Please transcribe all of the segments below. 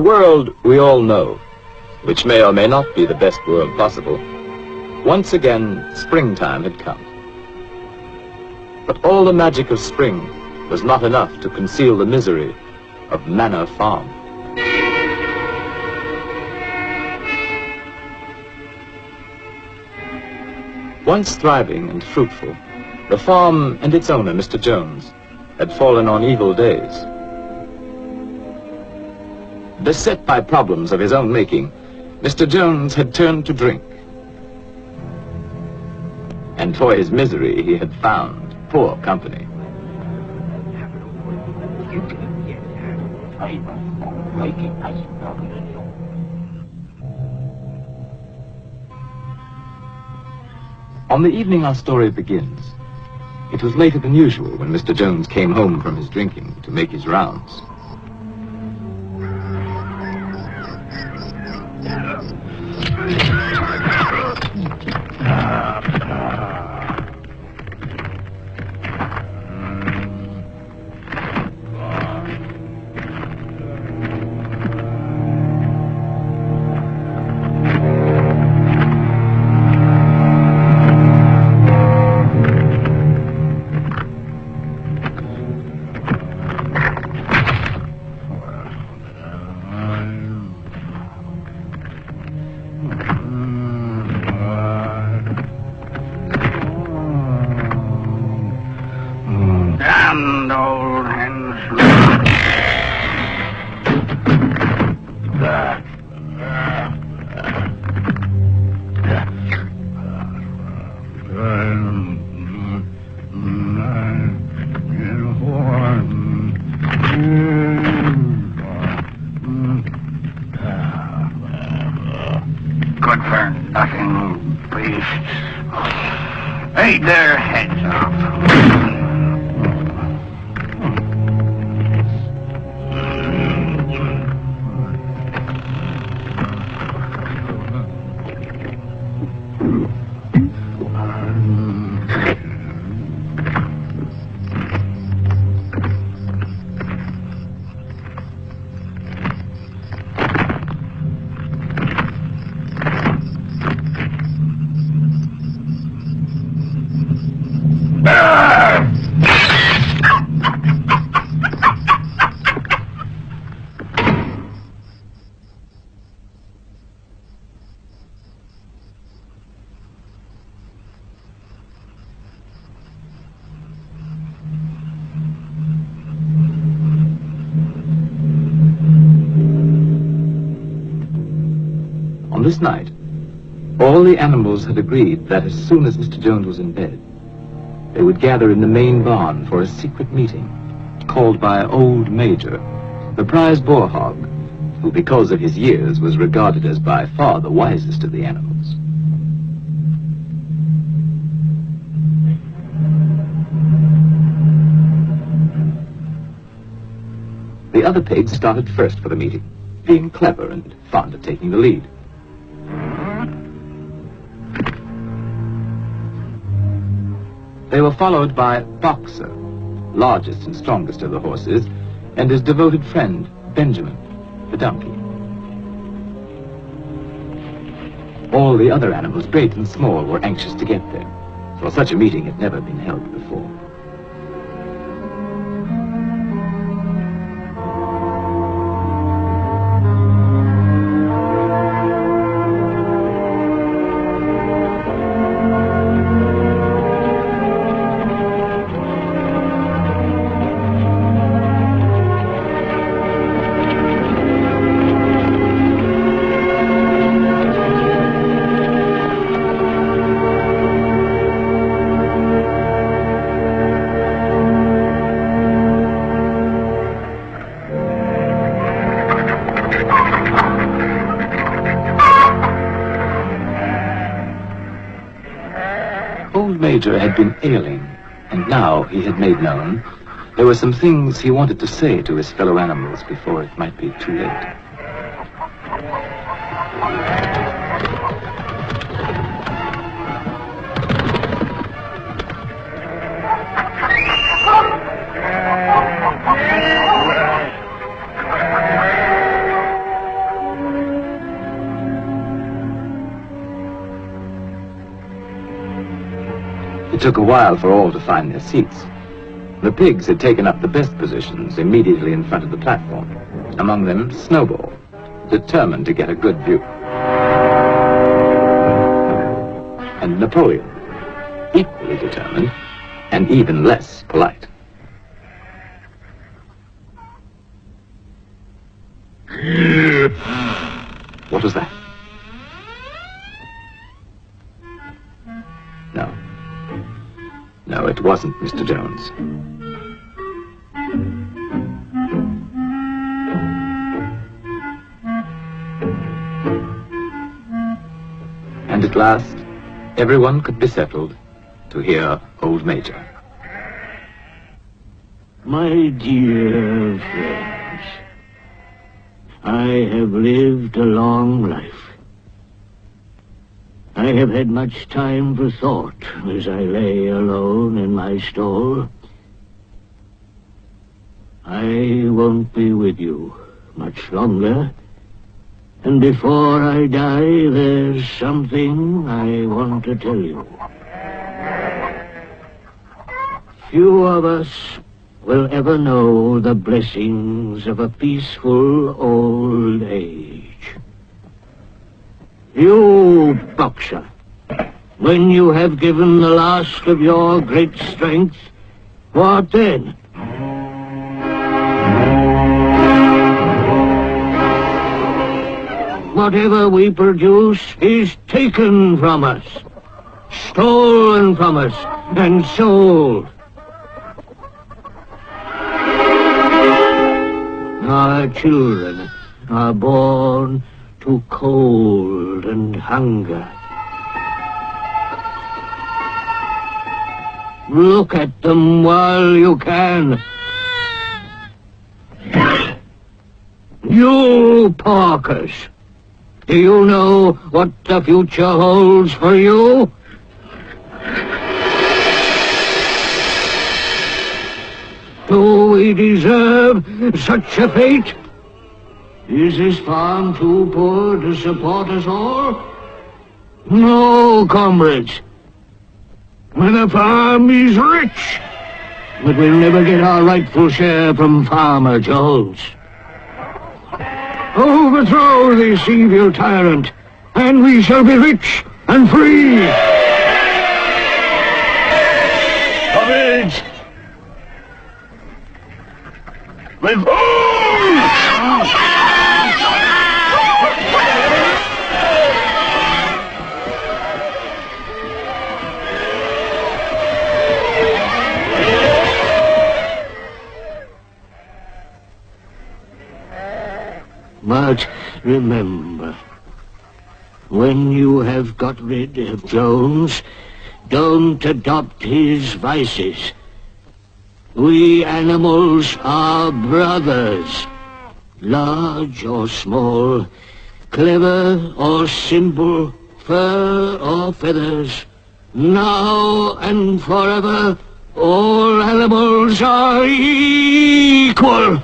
world we all know, which may or may not be the best world possible, once again springtime had come. But all the magic of spring was not enough to conceal the misery of Manor Farm. Once thriving and fruitful, the farm and its owner, Mr. Jones, had fallen on evil days. Beset by problems of his own making, Mr. Jones had turned to drink. And for his misery, he had found poor company. On the evening our story begins, it was later than usual when Mr. Jones came home from his drinking to make his rounds. Good for nothing beasts. Eat their heads off. On this night, all the animals had agreed that as soon as Mr. Jones was in bed, they would gather in the main barn for a secret meeting, called by Old Major, the prize boar hog, who because of his years was regarded as by far the wisest of the animals. The other pigs started first for the meeting, being clever and fond of taking the lead. They were followed by Boxer, largest and strongest of the horses, and his devoted friend, Benjamin, the donkey. All the other animals, great and small, were anxious to get there, for such a meeting had never been held before. Old Major had been ailing, and now he had made known there were some things he wanted to say to his fellow animals before it might be too late. It took a while for all to find their seats. The pigs had taken up the best positions immediately in front of the platform. Among them, Snowball, determined to get a good view. And Napoleon, equally determined, and even less polite. What was that? No. No, it wasn't Mr. Jones. And at last, everyone could be settled to hear Old Major. My dear friends, I have lived a long life. I have had much time for thought as I lay alone in my stall. I won't be with you much longer. And before I die, there's something I want to tell you. Few of us will ever know the blessings of a peaceful old age. You, boxer, when you have given the last of your great strength, what then? Whatever we produce is taken from us, stolen from us, and sold. Our children are born to cold and hunger. Look at them while you can. You porkers, do you know what the future holds for you? Do we deserve such a fate? Is this farm too poor to support us all? No, comrades. The farm is rich, but we'll never get our rightful share from Farmer Jones. Overthrow this evil tyrant, and we shall be rich and free. Comrades! But remember, when you have got rid of Jones, don't adopt his vices. We animals are brothers, large or small, clever or simple, fur or feathers. Now and forever, all animals are equal.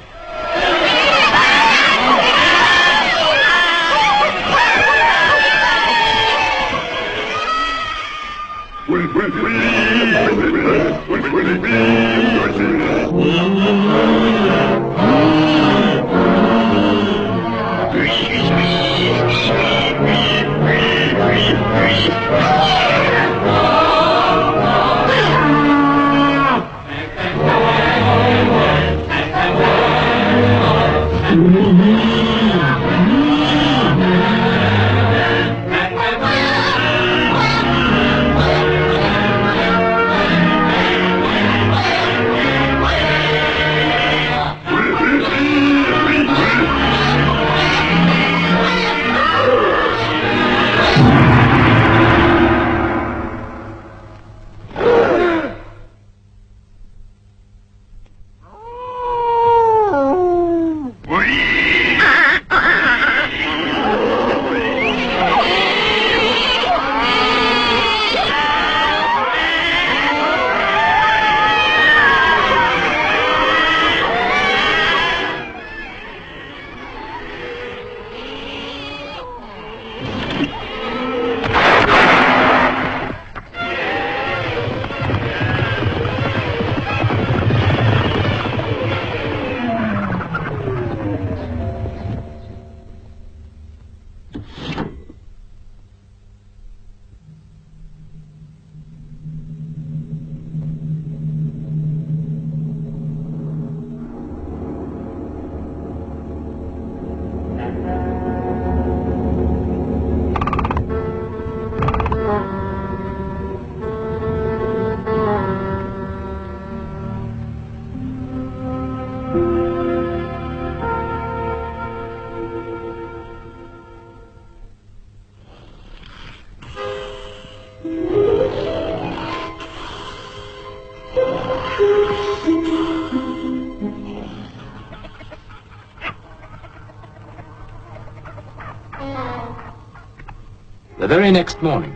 very next morning,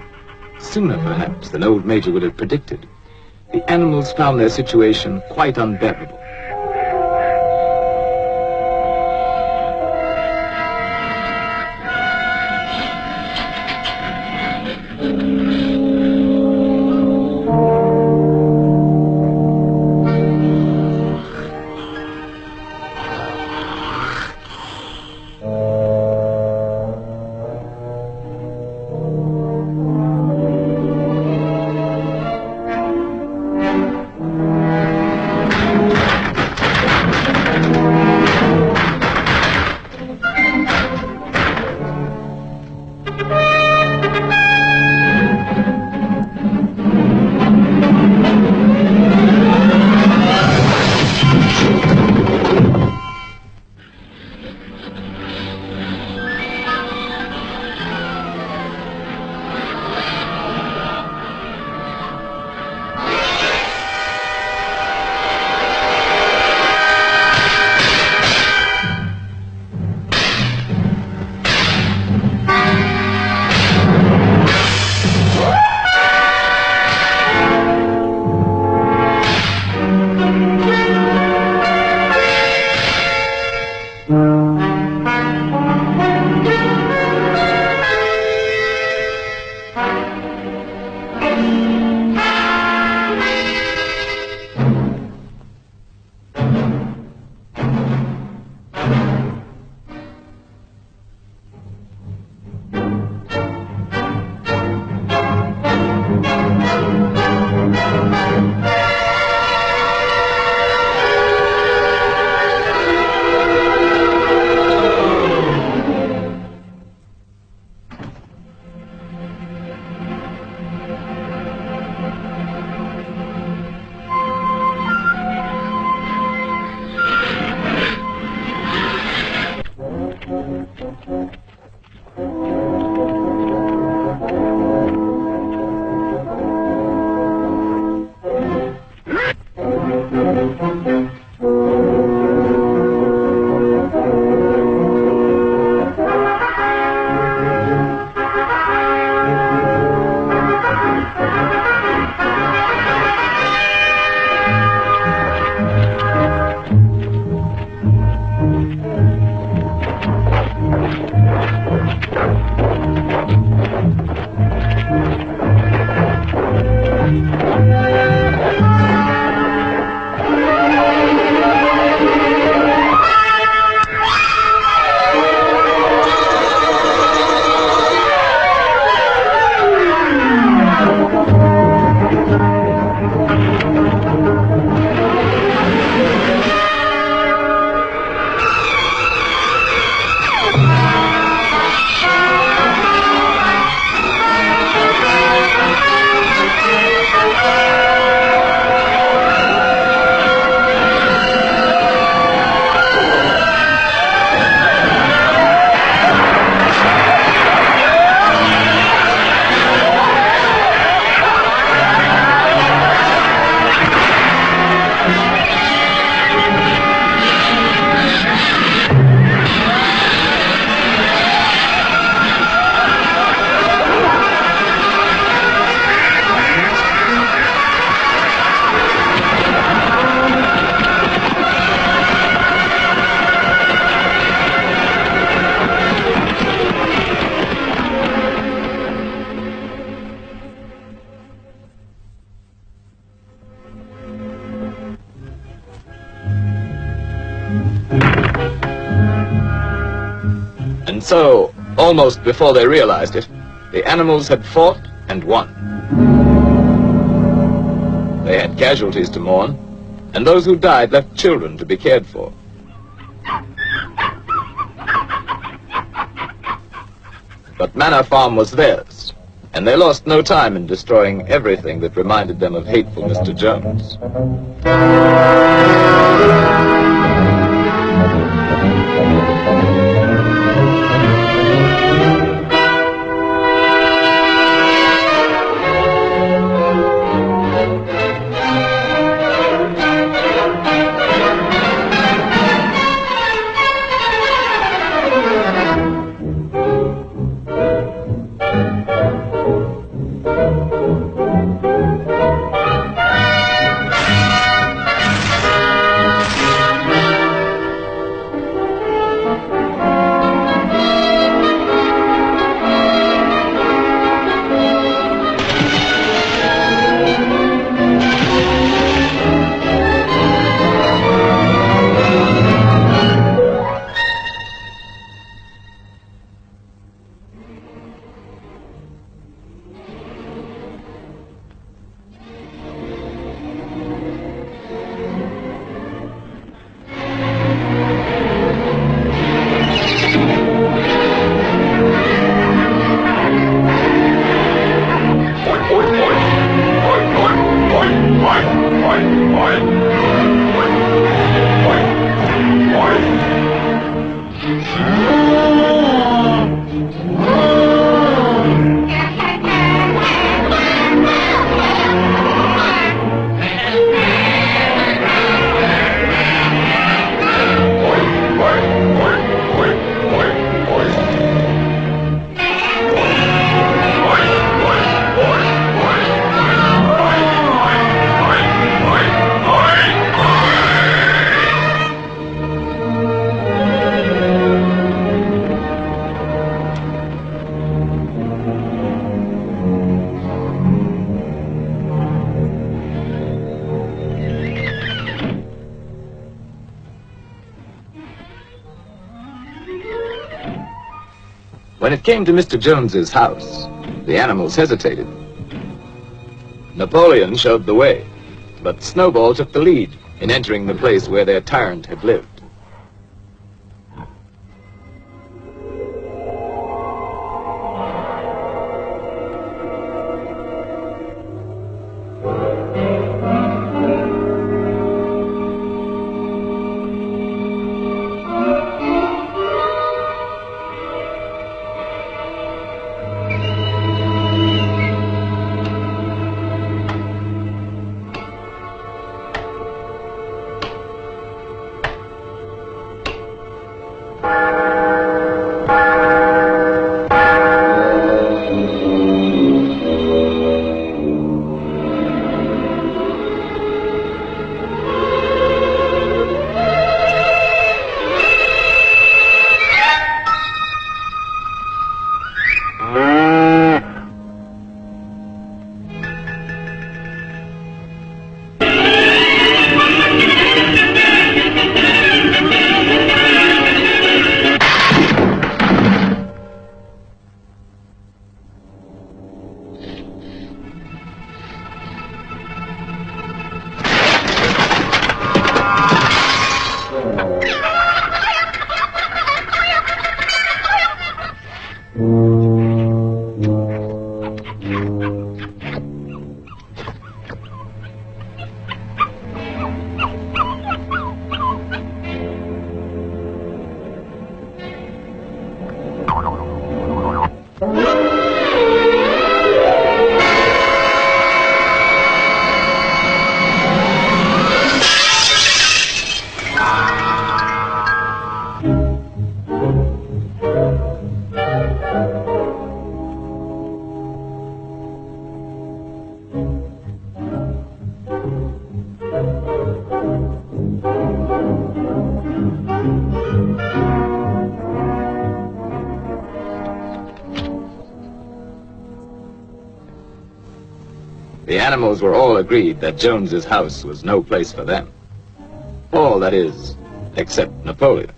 sooner perhaps than old Major would have predicted, the animals found their situation quite unbearable. And so, almost before they realized it, the animals had fought and won. They had casualties to mourn, and those who died left children to be cared for. But Manor Farm was theirs, and they lost no time in destroying everything that reminded them of hateful Mr. Jones. When it came to Mr. Jones's house, the animals hesitated. Napoleon showed the way, but Snowball took the lead in entering the place where their tyrant had lived. The animals were all agreed that Jones's house was no place for them. All, that is, except Napoleon.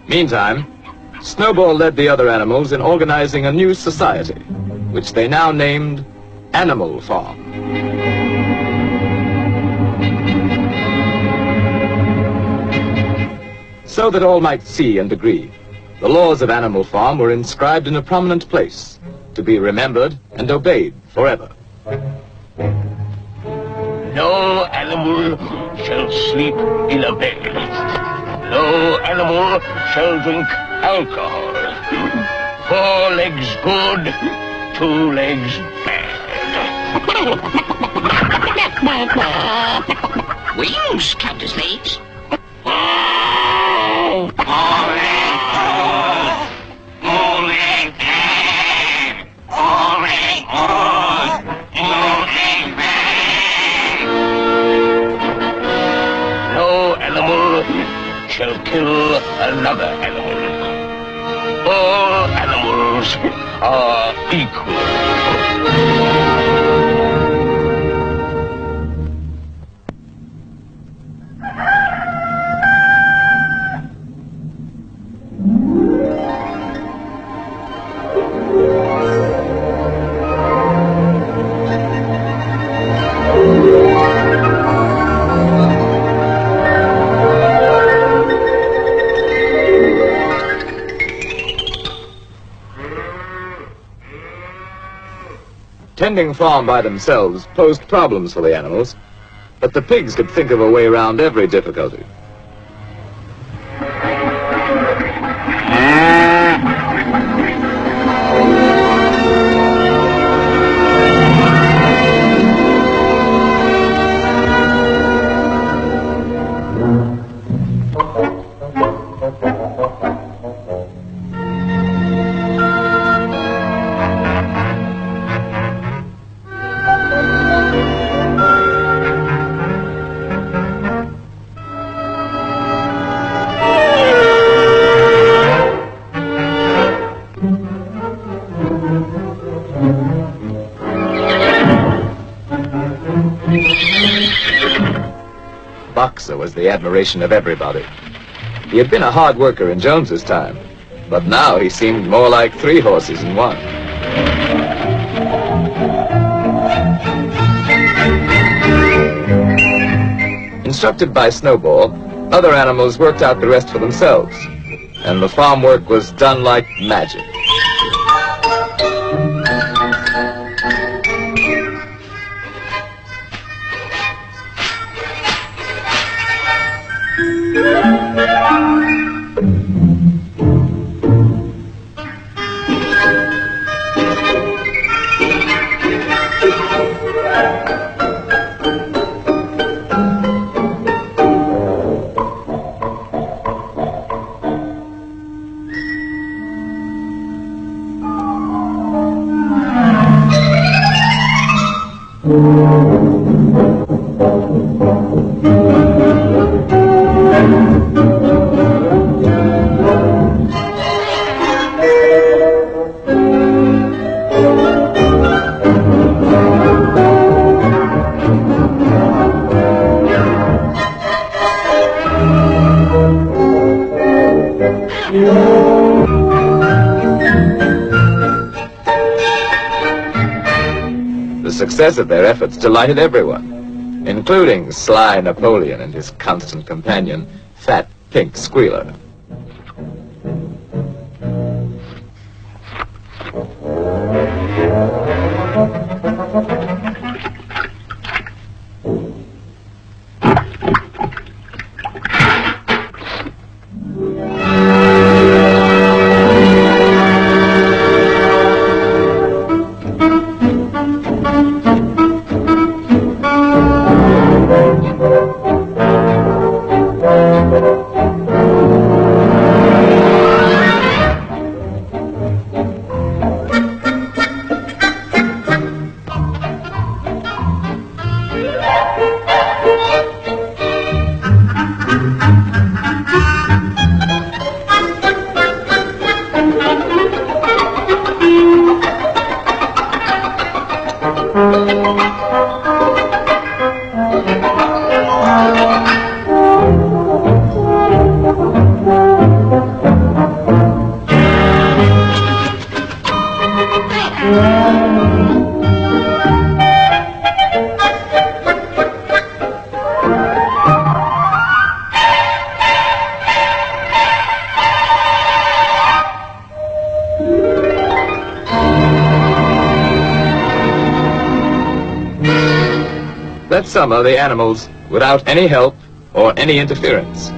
Meantime, Snowball led the other animals in organizing a new society, which they now named Animal Farm. So that all might see and agree, the laws of Animal Farm were inscribed in a prominent place, to be remembered and obeyed forever. No animal shall sleep in a bed. No animal shall drink alcohol. 4 legs good, 2 legs bad. Wings, Countess legs. No animal shall kill another animal. All animals are equal. tending farm by themselves posed problems for the animals, but the pigs could think of a way around every difficulty. Boxer was the admiration of everybody. He had been a hard worker in Jones's time, but now he seemed more like 3 horses in one. Instructed by Snowball, other animals worked out the rest for themselves, and the farm work was done like magic. The success of their efforts delighted everyone, including Sly Napoleon and his constant companion, Fat Pink Squealer. That summer, the animals, without any help or any interference,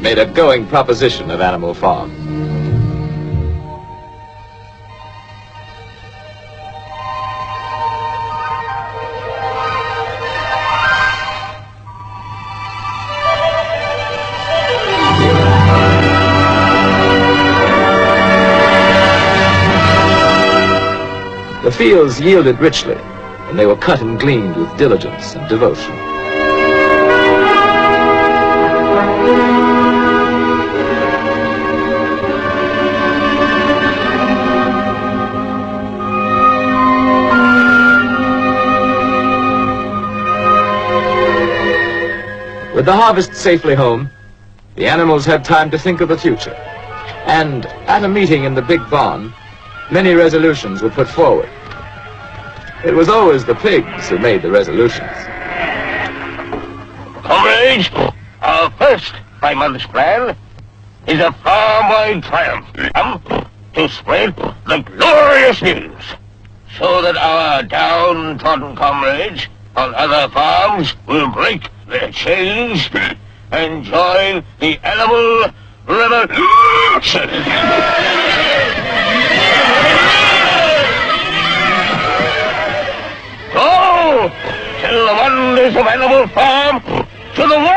made a going proposition of Animal Farm. The fields yielded richly, and they were cut and gleaned with diligence and devotion. With the harvest safely home, the animals had time to think of the future. And at a meeting in the big barn, many resolutions were put forward. It was always the pigs who made the resolutions. Comrades, our first 5-month plan is a farm-wide triumph to spread the glorious news. so that our downtrodden comrades on other farms will break their chains and join the animal revolution. Go! Tell the wonders of Animal Farm to the world!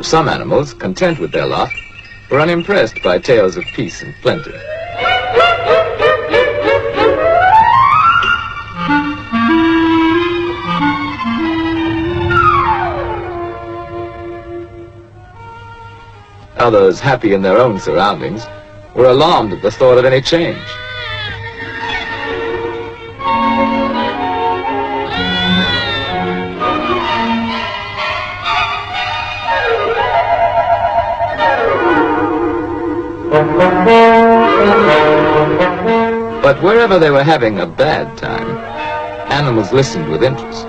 Some animals, content with their lot, were unimpressed by tales of peace and plenty. Others, happy in their own surroundings, were alarmed at the thought of any change. But wherever they were having a bad time, animals listened with interest.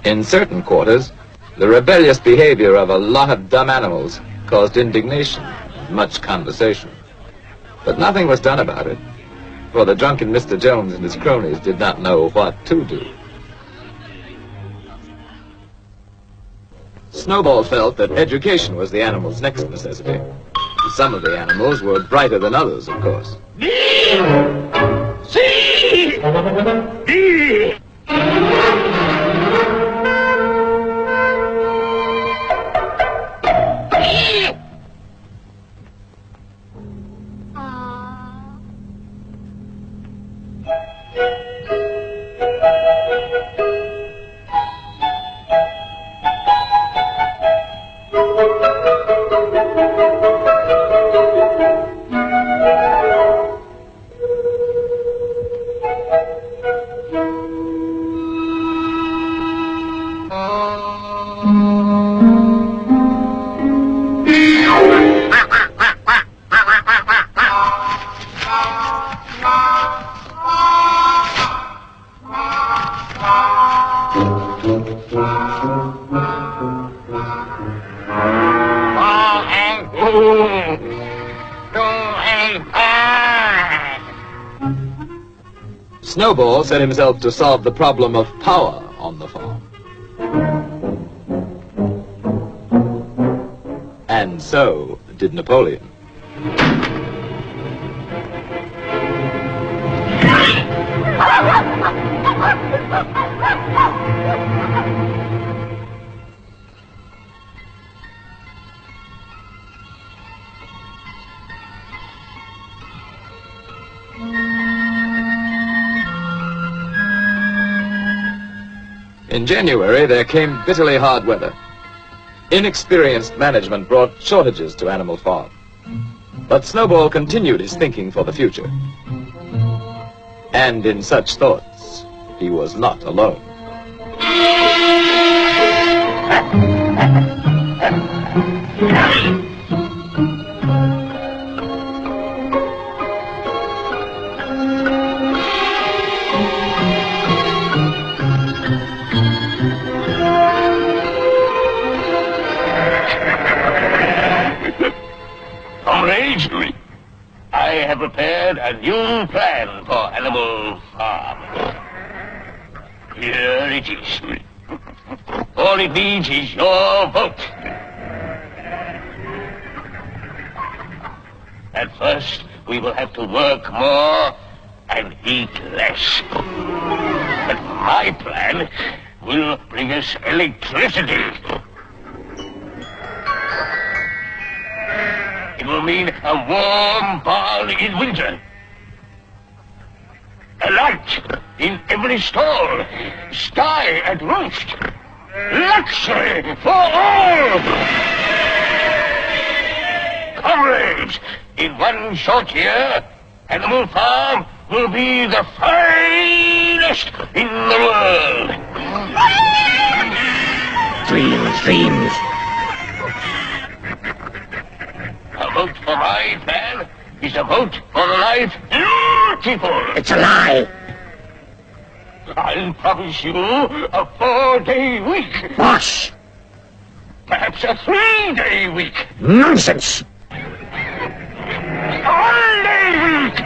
In certain quarters, the rebellious behavior of a lot of dumb animals caused indignation and much conversation. But nothing was done about it, for the drunken Mr. Jones and his cronies did not know what to do. Snowball felt that education was the animals' next necessity. Some of the animals were brighter than others, of course. Snowball set himself to solve the problem of power on the farm. And so did Napoleon. In January, there came bitterly hard weather. Inexperienced management brought shortages to Animal Farm. But Snowball continued his thinking for the future. And in such thoughts, he was not alone. Comrades, I have prepared a new plan for Animal Farm. Here it is. All it needs is your vote. At first, we will have to work more and eat less. But my plan will bring us electricity. It will mean a warm barn in winter. A light in every stall. Sky at roost. Luxury for all! Comrades, in one short year, Animal Farm will be the finest in the world. Dreams. A vote for my plan is a vote for the life you people. It's a lie. I'll promise you a 4-day week. Bosh! Perhaps a 3-day week. Nonsense! All-day week!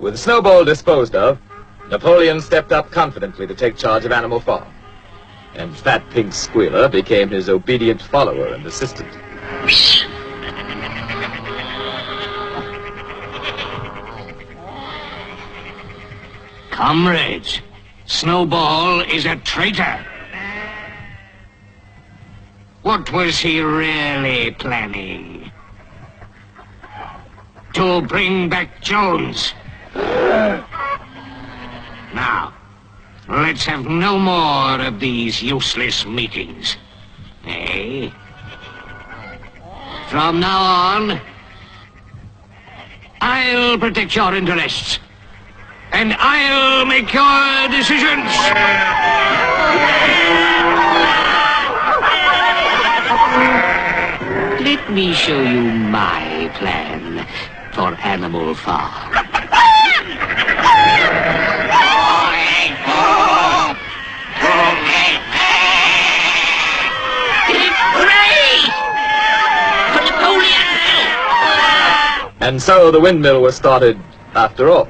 With Snowball disposed of, Napoleon stepped up confidently to take charge of Animal Farm. And Fat Pink Squealer became his obedient follower and assistant. Comrades, Snowball is a traitor. What was he really planning? To bring back Jones. Now, let's have no more of these useless meetings. Eh? From now on, I'll protect your interests. And I'll make your decisions. Let me show you my plan for Animal Farm. And so the windmill was started after all.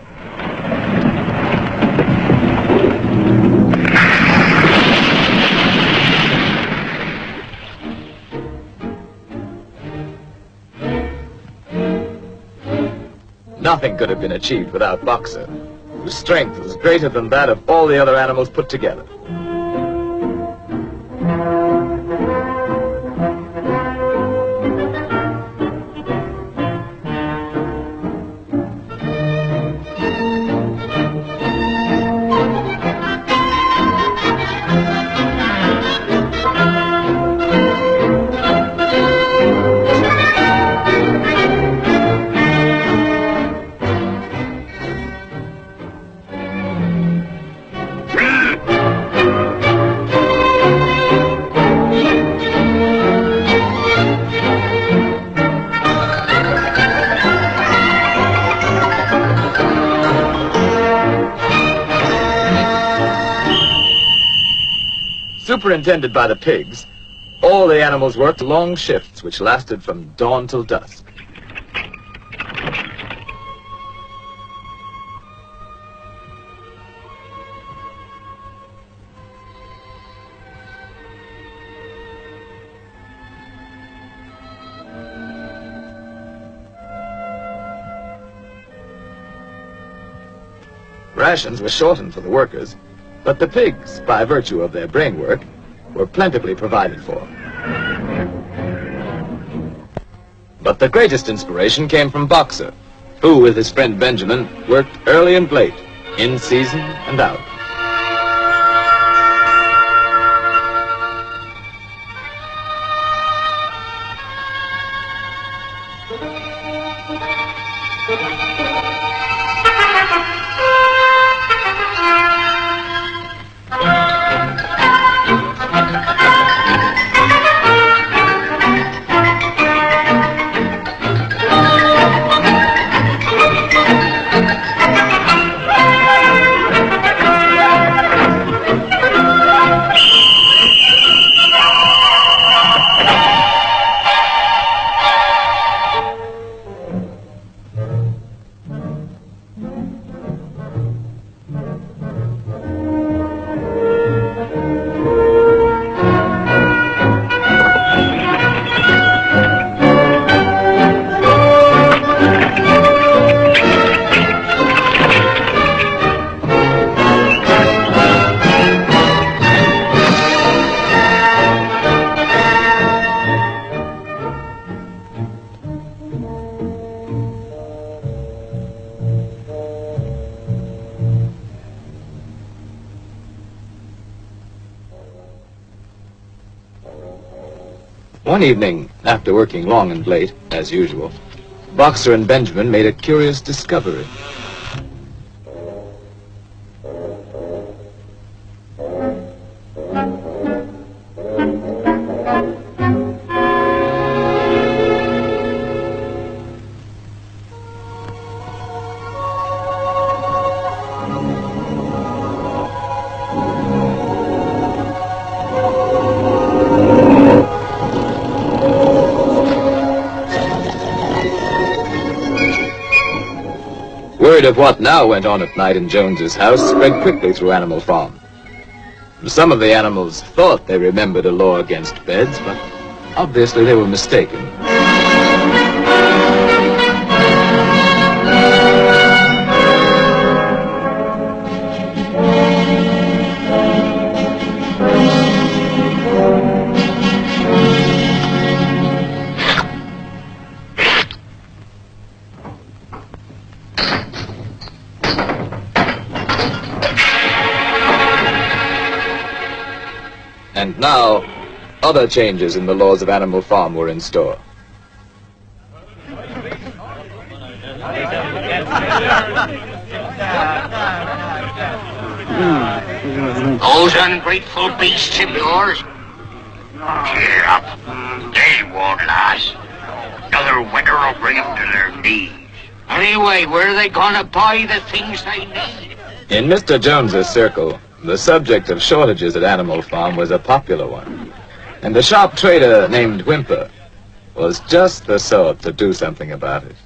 Nothing could have been achieved without Boxer, whose strength was greater than that of all the other animals put together. Superintended by the pigs, all the animals worked long shifts which lasted from dawn till dusk. Rations were shortened for the workers, But the pigs, by virtue of their brain work, were plentifully provided for. But the greatest inspiration came from Boxer, who, with his friend Benjamin, worked early and late, in season and out. One evening, after working long and late, as usual, Boxer and Benjamin made a curious discovery. Word of what now went on at night in Jones's house spread quickly through Animal Farm. Some of the animals thought they remembered a law against beds, but obviously they were mistaken. And now, other changes in the laws of Animal Farm were in store. Those ungrateful beasts of yours? Cheer up. They won't last. Another winter will bring them to their knees. Anyway, where are they gonna buy the things they need? In Mr. Jones's circle, the subject of shortages at Animal Farm was a popular one. And the sharp trader named Whimper was just the sort to do something about it.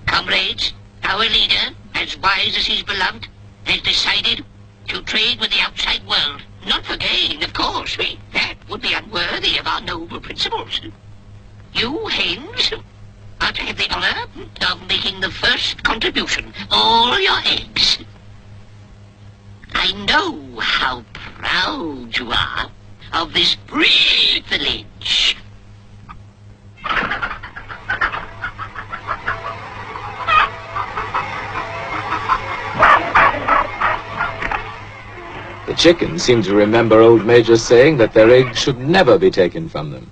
Comrades, our leader, as wise as he's beloved, has decided to trade with the outside world. Not for gain, of course. That would be unworthy of our noble principles. You, hens, are to have the honor of making the first contribution. All your eggs. I know how proud you are of this privilege. chickens seem to remember old Major saying that their eggs should never be taken from them.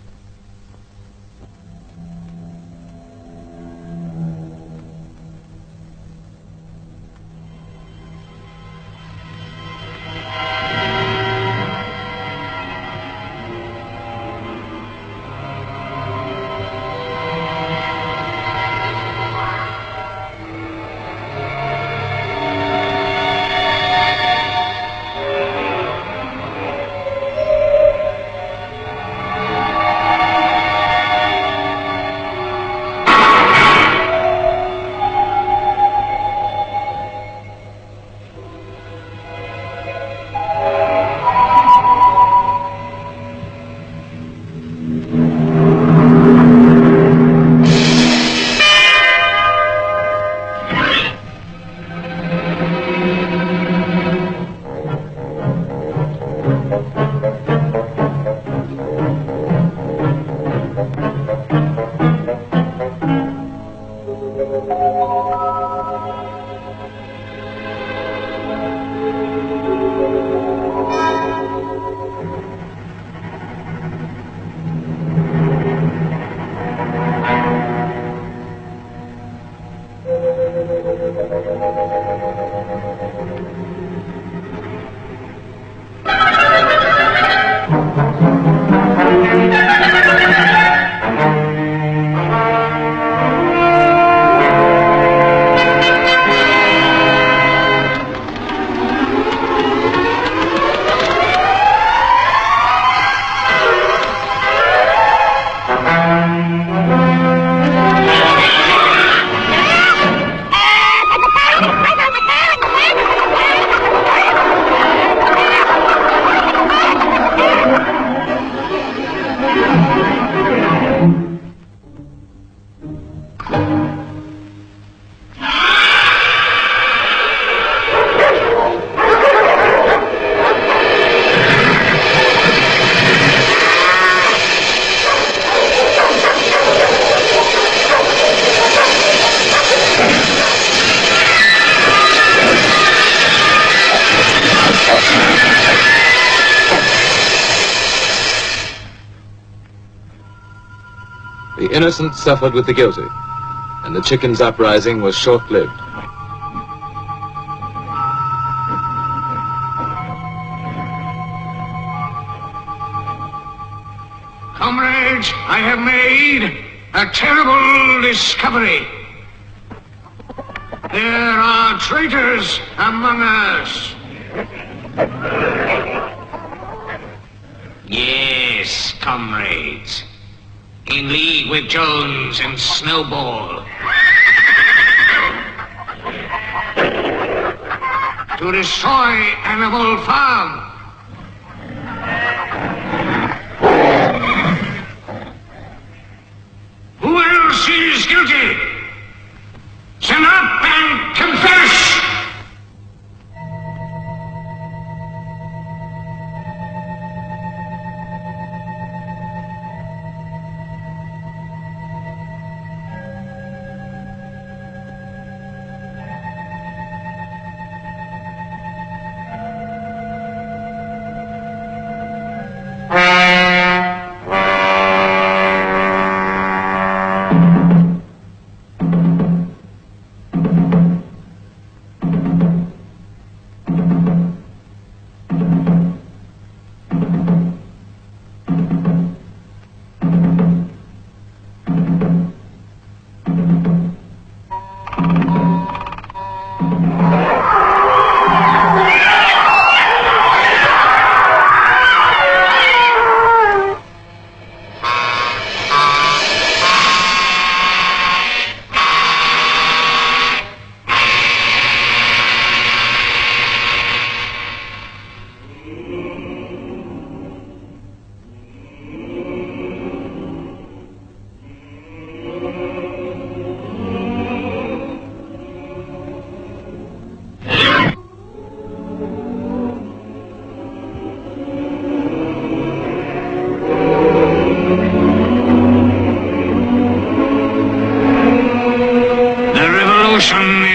The innocent suffered with the guilty, and the chickens' uprising was short-lived. Comrades, I have made a terrible discovery. There are traitors among us. Yes, comrades. In league with Jones and Snowball. To destroy Animal Farm. Who else is guilty? Stand up and confess!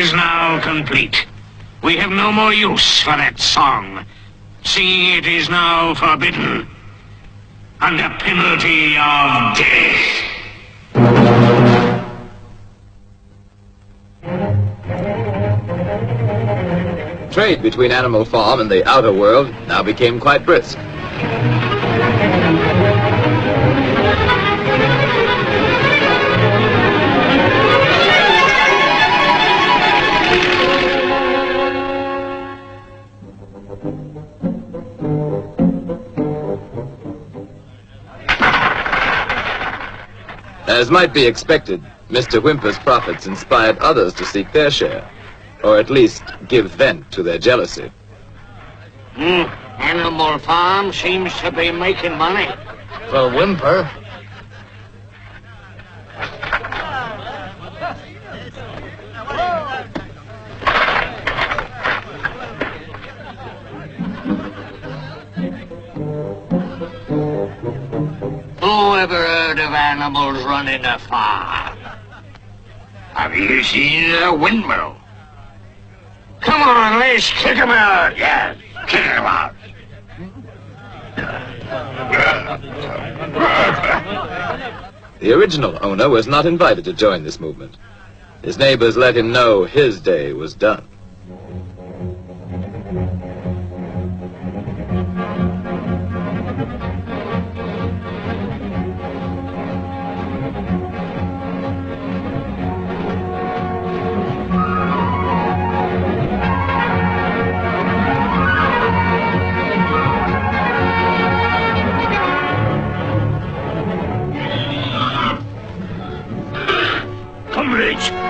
Is now complete. We have no more use for that song. See, it is now forbidden, under penalty of death. Trade between Animal Farm and the outer world now became quite brisk. As might be expected, Mr. Whymper's profits inspired others to seek their share, or at least give vent to their jealousy. Animal Farm seems to be making money. For Whymper. Who ever heard of animals running a farm? Have you seen a windmill? Come on, let's kick him out. Yes, kick him out. The original owner was not invited to join this movement. His neighbors let him know his day was done.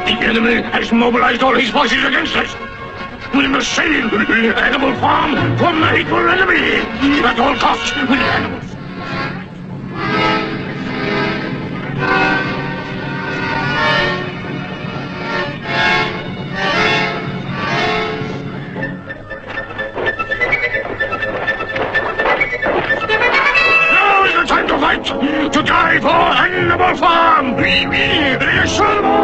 The enemy has mobilized all his forces against us. We must save Animal Farm from the hateful enemy. At all costs, with animals. Now is the time to fight, to die for Animal Farm. Show them all.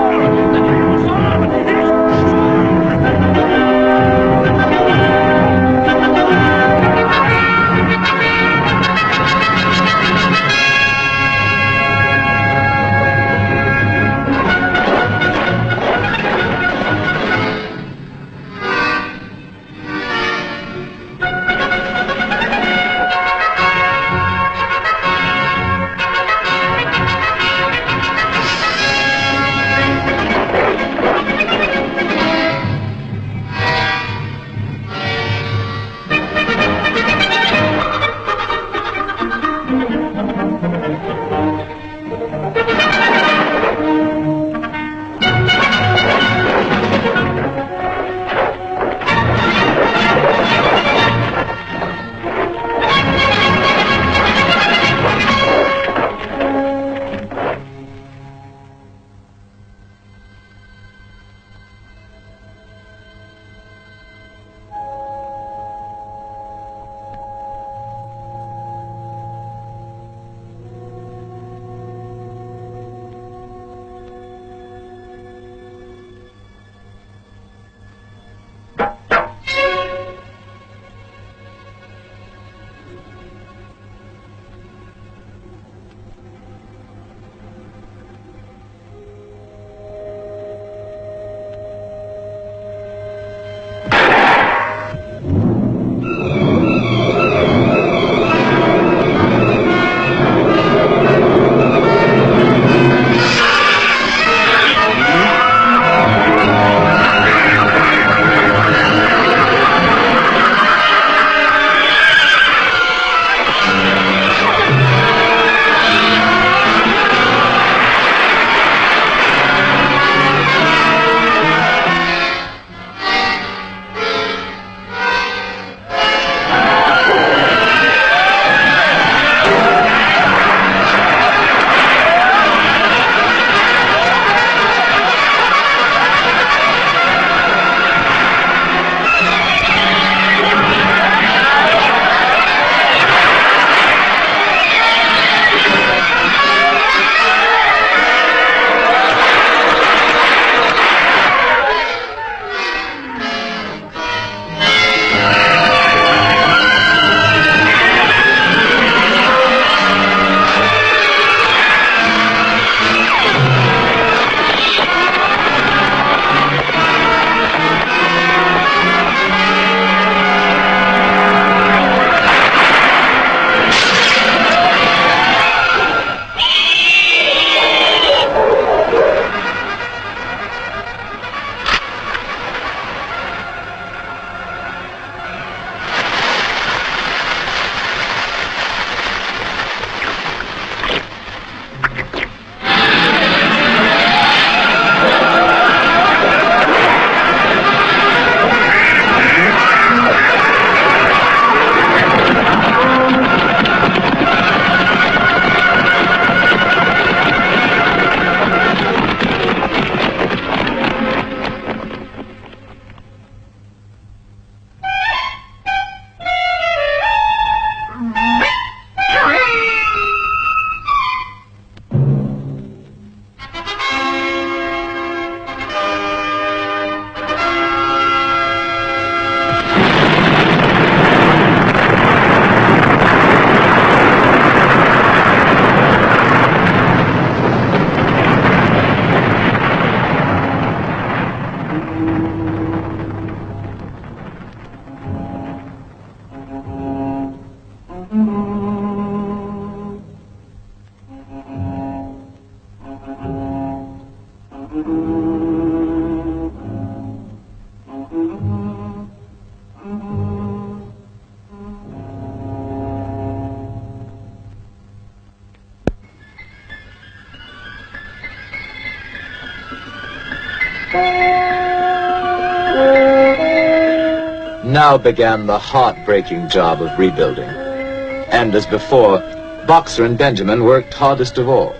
Now began the heartbreaking job of rebuilding. And as before, Boxer and Benjamin worked hardest of all.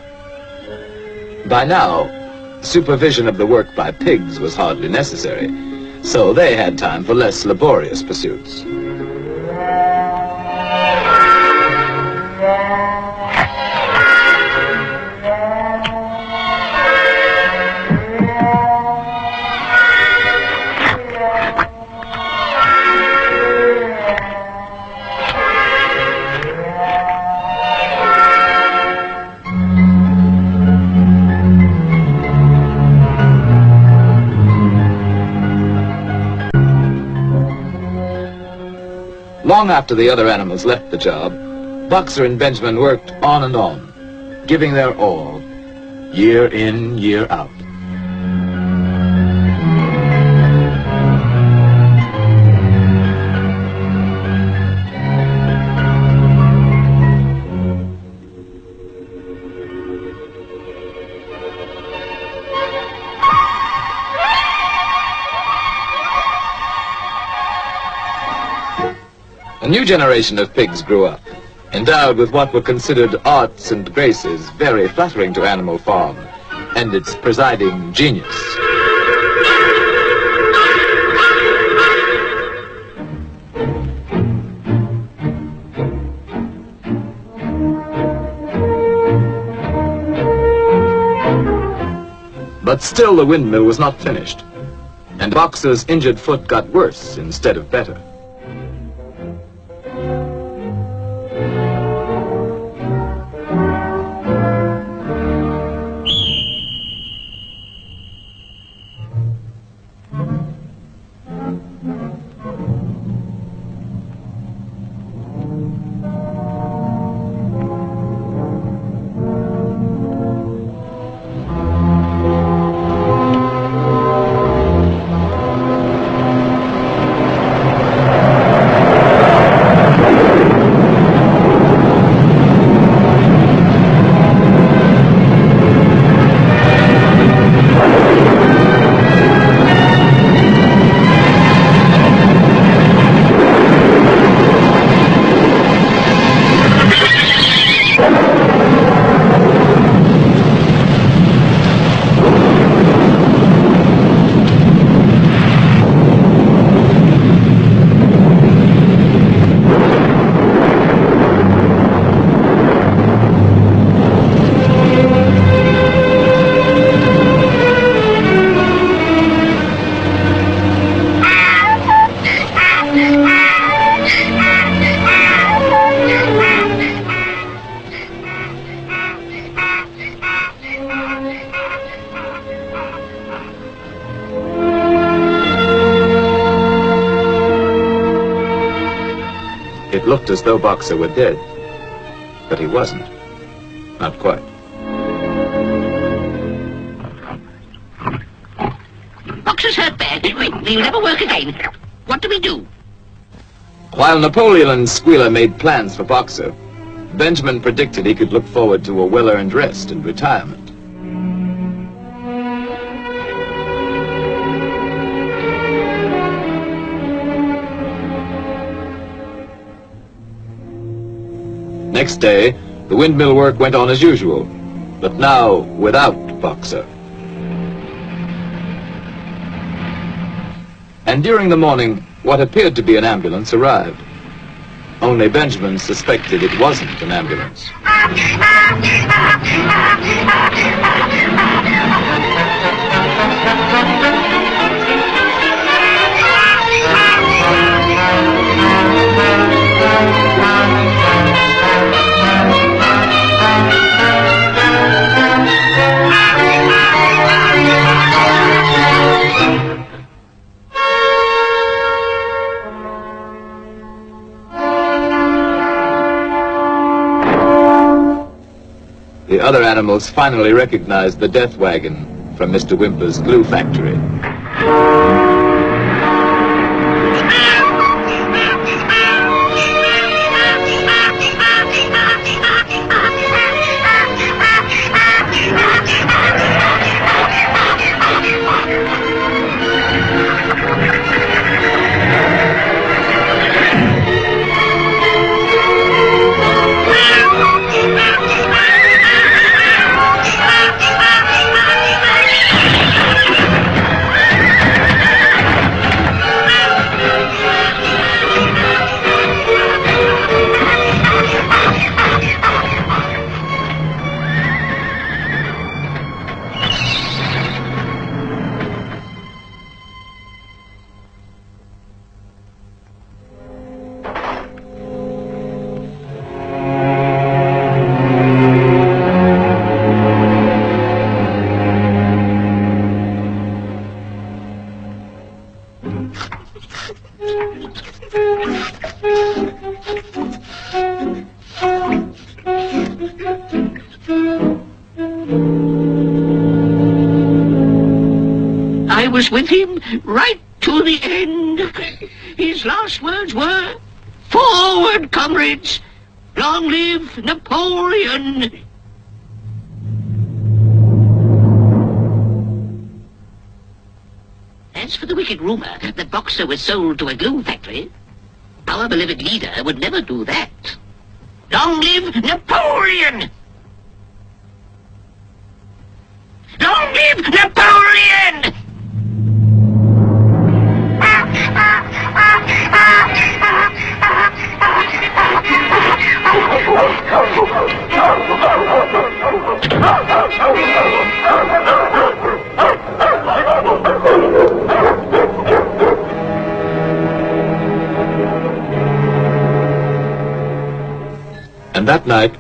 By now, supervision of the work by pigs was hardly necessary, so they had time for less laborious pursuits. Long after the other animals left the job, Boxer and Benjamin worked on and on, giving their all, year in, year out. A new generation of pigs grew up, endowed with what were considered arts and graces very flattering to Animal Farm and its presiding genius. But still the windmill was not finished, and Boxer's injured foot got worse instead of better. It looked as though Boxer were dead, but he wasn't. Not quite. Boxer's hurt bad. He'll never work again. What do we do? While Napoleon and Squealer made plans for Boxer, Benjamin predicted he could look forward to a well-earned rest and retirement. Next day, the windmill work went on as usual, but now without Boxer. And during the morning, what appeared to be an ambulance arrived. Only Benjamin suspected it wasn't an ambulance. The other animals finally recognized the death wagon from Mr. Whymper's glue factory. I was with him right to the end. His last words were, "Forward, comrades! Long live Napoleon!" As for the wicked rumor that Boxer was sold to a glue factory, our beloved leader would never do that. Long live Napoleon! Long live Napoleon! And that night,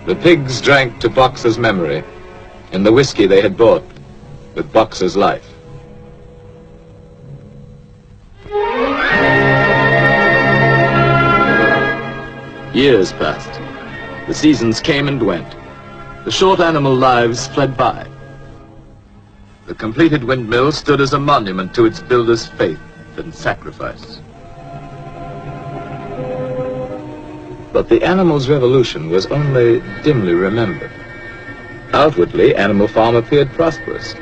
the pigs drank to Boxer's memory in the whiskey they had bought with Boxer's life. Years passed. The seasons came and went. The short animal lives fled by. The completed windmill stood as a monument to its builder's faith and sacrifice. But the animal's revolution was only dimly remembered. Outwardly, Animal Farm appeared prosperous.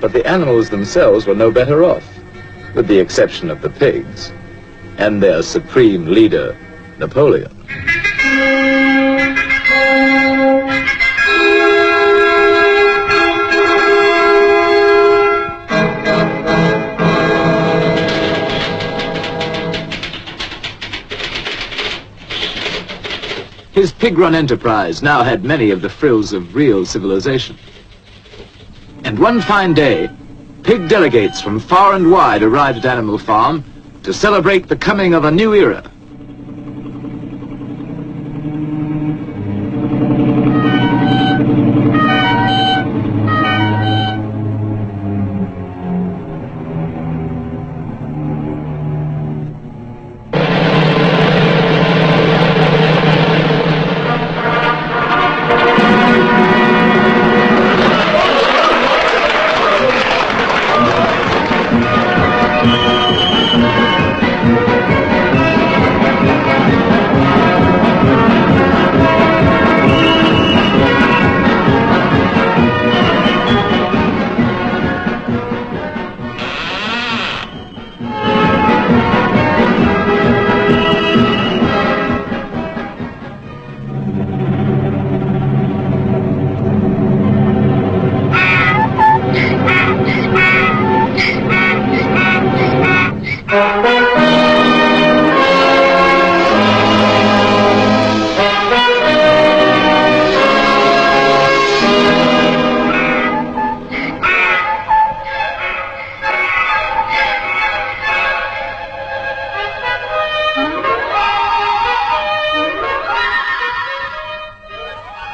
But the animals themselves were no better off, with the exception of the pigs and their supreme leader, Napoleon. His pig-run enterprise now had many of the frills of real civilization. And one fine day, pig delegates from far and wide arrived at Animal Farm to celebrate the coming of a new era.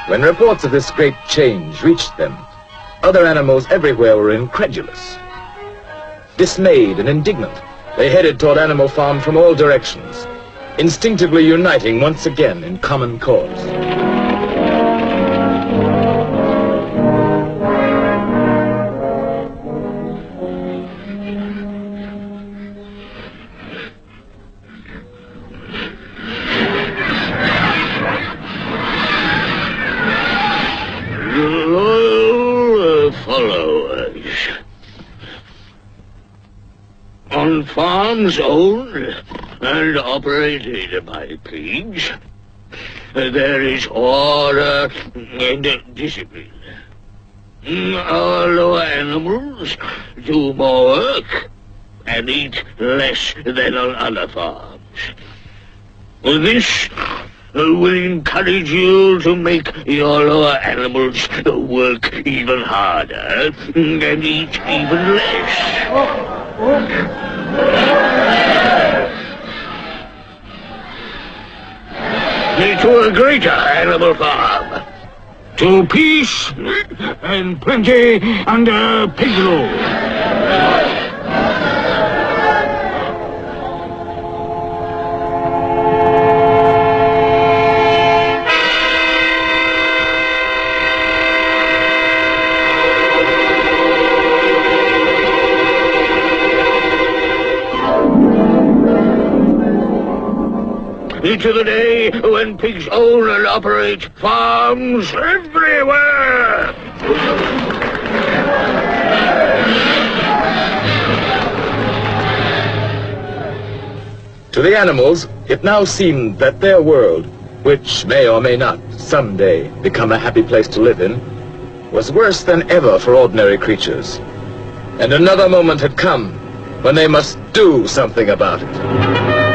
When reports of this great change reached them, other animals everywhere were incredulous. Dismayed and indignant, they headed toward Animal Farm from all directions, instinctively uniting once again in common cause. On farms owned and operated by pigs, there is order and discipline. Our lower animals do more work and eat less than on other farms. This will encourage you to make your lower animals work even harder and eat even less. To a greater Animal Farm, to peace and plenty under pig rule. into the day when pigs own and operate farms everywhere. To the animals, it now seemed that their world, which may or may not someday become a happy place to live in, was worse than ever for ordinary creatures. And another moment had come when they must do something about it.